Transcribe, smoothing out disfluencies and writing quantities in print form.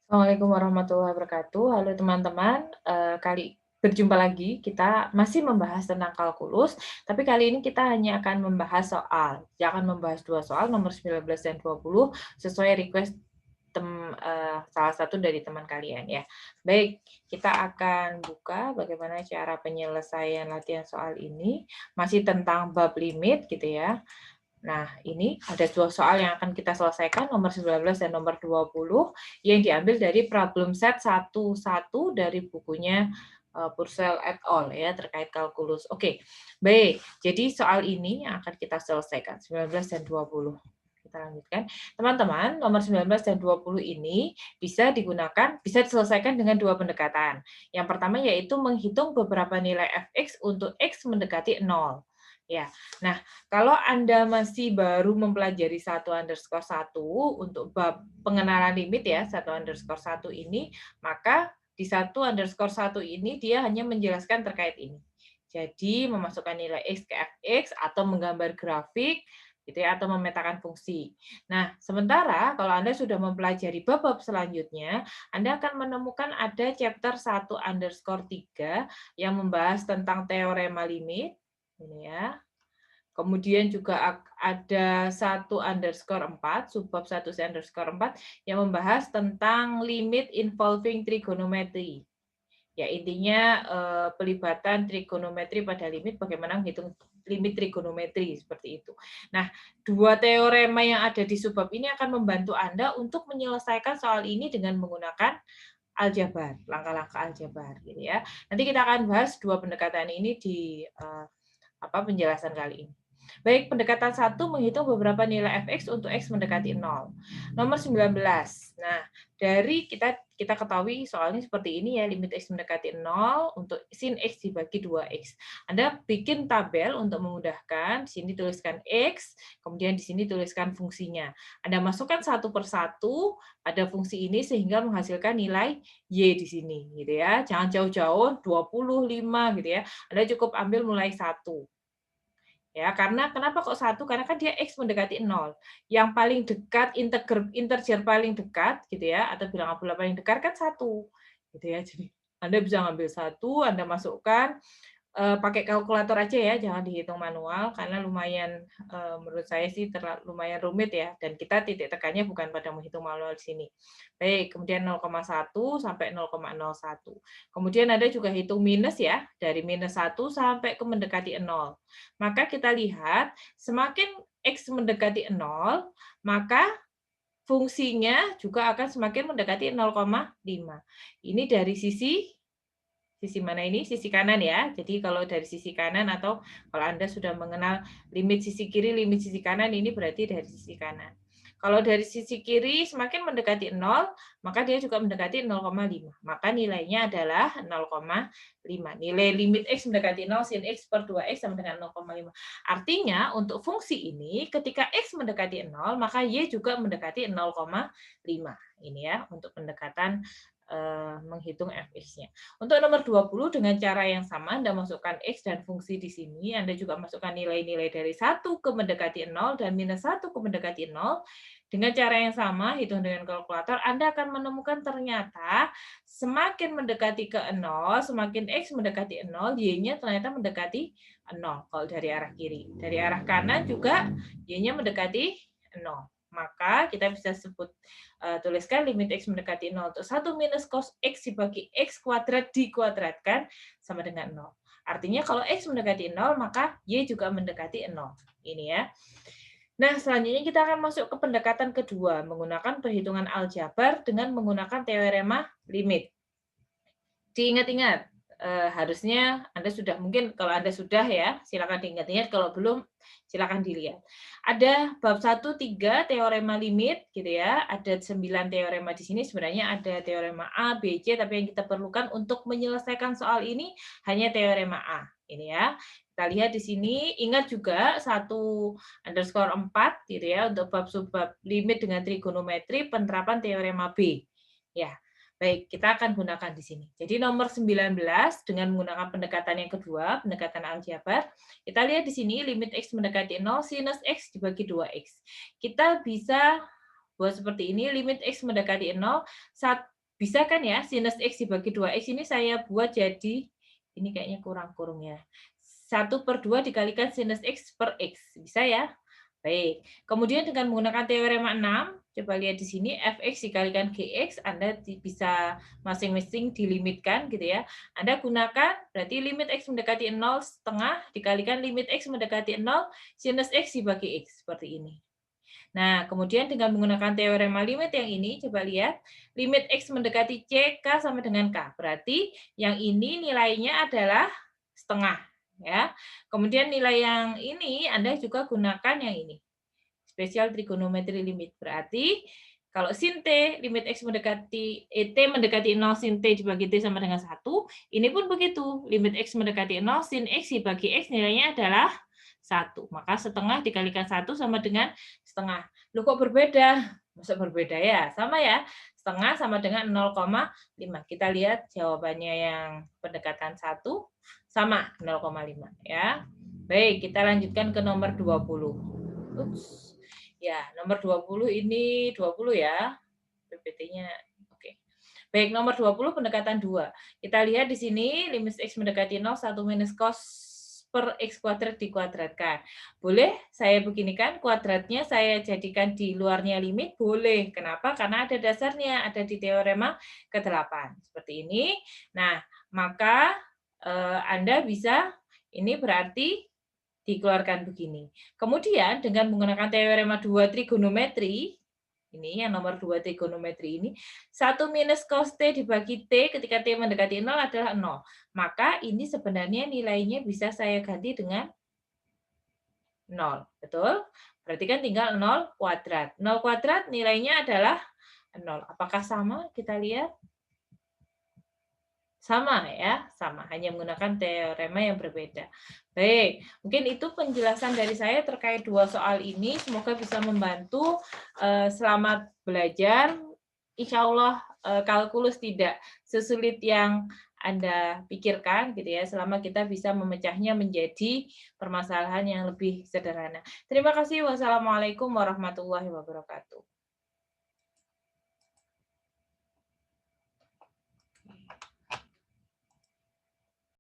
Assalamualaikum warahmatullahi wabarakatuh. Halo teman-teman, berjumpa lagi. Kita masih membahas tentang kalkulus, tapi kali ini kita hanya akan membahas soal. Jangan membahas 2 soal, nomor 19 dan 20, sesuai request salah satu dari teman kalian ya. Baik, kita akan buka bagaimana cara penyelesaian latihan soal ini. Masih tentang bab limit gitu ya. Nah, ini ada 2 soal yang akan kita selesaikan, nomor 19 dan nomor 20, yang diambil dari problem set 1.1 dari bukunya Purcell et al. Ya, terkait kalkulus. Oke, baik. Jadi soal ini yang akan kita selesaikan, 19 dan 20. Kita lanjutkan. Teman-teman, nomor 19 dan 20 ini bisa diselesaikan dengan 2 pendekatan. Yang pertama yaitu menghitung beberapa nilai fx untuk x mendekati 0. Ya, nah kalau Anda masih baru mempelajari 1_1 untuk bab pengenalan limit ya, 1_1 ini, maka di 1_1 ini dia hanya menjelaskan terkait ini. Jadi memasukkan nilai x ke fx atau menggambar grafik gitu ya, atau memetakan fungsi. Nah, sementara kalau Anda sudah mempelajari bab-bab selanjutnya, Anda akan menemukan ada chapter 1_3 yang membahas tentang teorema limit, ini ya. Kemudian juga ada 1_4, subbab 1_4 yang membahas tentang limit involving trigonometry. Ya, intinya pelibatan trigonometri pada limit, bagaimana menghitung limit trigonometri, seperti itu. Nah, 2 teorema yang ada di subbab ini akan membantu Anda untuk menyelesaikan soal ini dengan menggunakan aljabar, langkah-langkah aljabar gitu ya. Nanti kita akan bahas 2 pendekatan ini di penjelasan kali ini. Baik, pendekatan 1 menghitung beberapa nilai fx untuk x mendekati 0. Nomor 19. Nah, dari kita ketahui soalnya seperti ini ya, limit x mendekati 0 untuk sin x dibagi 2x. Anda bikin tabel untuk memudahkan, di sini tuliskan x, kemudian di sini tuliskan fungsinya. Anda masukkan satu persatu pada fungsi ini sehingga menghasilkan nilai y di sini gitu ya. Jangan jauh-jauh 25 gitu ya. Anda cukup ambil mulai 1. Ya, karena kenapa kok 1? Karena kan dia X mendekati 0. Yang paling dekat, integer paling dekat gitu ya, atau bilangan bulat paling dekat kan 1. Gitu ya. Jadi Anda bisa ngambil 1, Anda masukkan, pakai kalkulator aja ya, jangan dihitung manual karena lumayan, menurut saya sih lumayan rumit ya, dan kita titik tekannya bukan pada menghitung manual di sini. Baik, kemudian 0,1 sampai 0,01. Kemudian Anda juga hitung minus ya, dari minus 1 sampai ke mendekati 0. Maka kita lihat semakin X mendekati 0, maka fungsinya juga akan semakin mendekati 0,5. Ini dari sisi mana ini? Sisi kanan ya. Jadi kalau dari sisi kanan atau kalau Anda sudah mengenal limit sisi kiri, limit sisi kanan, ini berarti dari sisi kanan. Kalau dari sisi kiri semakin mendekati 0, maka dia juga mendekati 0,5. Maka nilainya adalah 0,5. Nilai limit X mendekati 0, sin X per 2X sama dengan 0,5. Artinya untuk fungsi ini ketika X mendekati 0, maka Y juga mendekati 0,5. Ini ya untuk pendekatan menghitung fx-nya. Untuk nomor 20 dengan cara yang sama Anda masukkan X dan fungsi di sini, Anda juga masukkan nilai-nilai dari 1 ke mendekati 0 dan minus 1 ke mendekati 0. Dengan cara yang sama, hitung dengan kalkulator, Anda akan menemukan ternyata semakin mendekati ke 0, semakin X mendekati 0, Y-nya ternyata mendekati 0 kalau dari arah kiri. Dari arah kanan juga Y-nya mendekati 0. Maka kita bisa tuliskan limit X mendekati 0 untuk 1 minus cos X dibagi X kuadrat dikuadratkan sama dengan 0. Artinya kalau X mendekati 0, maka Y juga mendekati 0. Ini ya. Nah, selanjutnya kita akan masuk ke pendekatan kedua, menggunakan perhitungan aljabar dengan menggunakan teorema limit. Diingat-ingat, harusnya Anda sudah, mungkin kalau Anda sudah ya, silakan diingat-ingat, kalau belum silakan dilihat. Ada bab 1, 3 teorema limit gitu ya, ada 9 teorema di sini, sebenarnya ada teorema A, B, C, tapi yang kita perlukan untuk menyelesaikan soal ini hanya teorema A. Ini ya. Kita lihat di sini, ingat juga 1_4 gitu ya, untuk bab subbab limit dengan trigonometri penerapan teorema B. Ya, baik, kita akan gunakan di sini. Jadi nomor 19 dengan menggunakan pendekatan yang kedua, pendekatan aljabar, kita lihat di sini limit X mendekati 0, sinus X dibagi 2X. Kita bisa buat seperti ini, limit X mendekati 0, Bisa kan ya, sinus X dibagi 2X ini saya buat jadi, ini kayaknya kurang kurungnya. 1/2 dikalikan sinus X per X. Bisa ya? Baik. Kemudian dengan menggunakan teorema 6, coba lihat di sini fx dikalikan gx, Anda bisa masing-masing dilimitkan gitu ya. Anda gunakan berarti limit x mendekati 0 setengah dikalikan limit x mendekati 0 sinus x dibagi x seperti ini. Nah, kemudian dengan menggunakan teorema limit yang ini, coba lihat, limit X mendekati C, K sama dengan K. Berarti yang ini nilainya adalah setengah. Ya. Kemudian nilai yang ini Anda juga gunakan yang ini. Spesial trigonometri limit. Berarti kalau sin T, limit X mendekati, T mendekati 0, sin T dibagi T sama dengan 1, ini pun begitu. Limit X mendekati 0, sin X dibagi X nilainya adalah 1. Maka setengah dikalikan 1 sama dengan setengah. Loh kok berbeda? Masa berbeda ya? Sama ya. Setengah sama dengan 0,5. Kita lihat jawabannya yang pendekatan 1 sama 0,5 ya. Baik, kita lanjutkan ke nomor 20. Ups. Ya, nomor 20 ini 20 ya. PPT-nya oke. Baik, nomor 20 pendekatan 2. Kita lihat di sini limit X mendekati 0, 1 minus cos per X kuadrat dikuadratkan. Boleh saya beginikan, kuadratnya saya jadikan di luarnya limit? Boleh. Kenapa? Karena ada dasarnya, ada di teorema ke-8. Seperti ini. Nah, maka Anda bisa, ini berarti dikeluarkan begini. Kemudian dengan menggunakan teorema 2 trigonometri, ini yang nomor 2 trigonometri ini, 1 minus cos T dibagi T ketika T mendekati 0 adalah 0. Maka ini sebenarnya nilainya bisa saya ganti dengan 0. Betul? Berarti kan tinggal 0 kuadrat. 0 kuadrat nilainya adalah 0. Apakah sama? Kita lihat. Sama ya, sama, hanya menggunakan teorema yang berbeda. Baik, mungkin itu penjelasan dari saya terkait 2 soal ini. Semoga bisa membantu. Selamat belajar. Insya Allah kalkulus tidak sesulit yang Anda pikirkan gitu ya, selama kita bisa memecahnya menjadi permasalahan yang lebih sederhana. Terima kasih. Wassalamualaikum warahmatullahi wabarakatuh.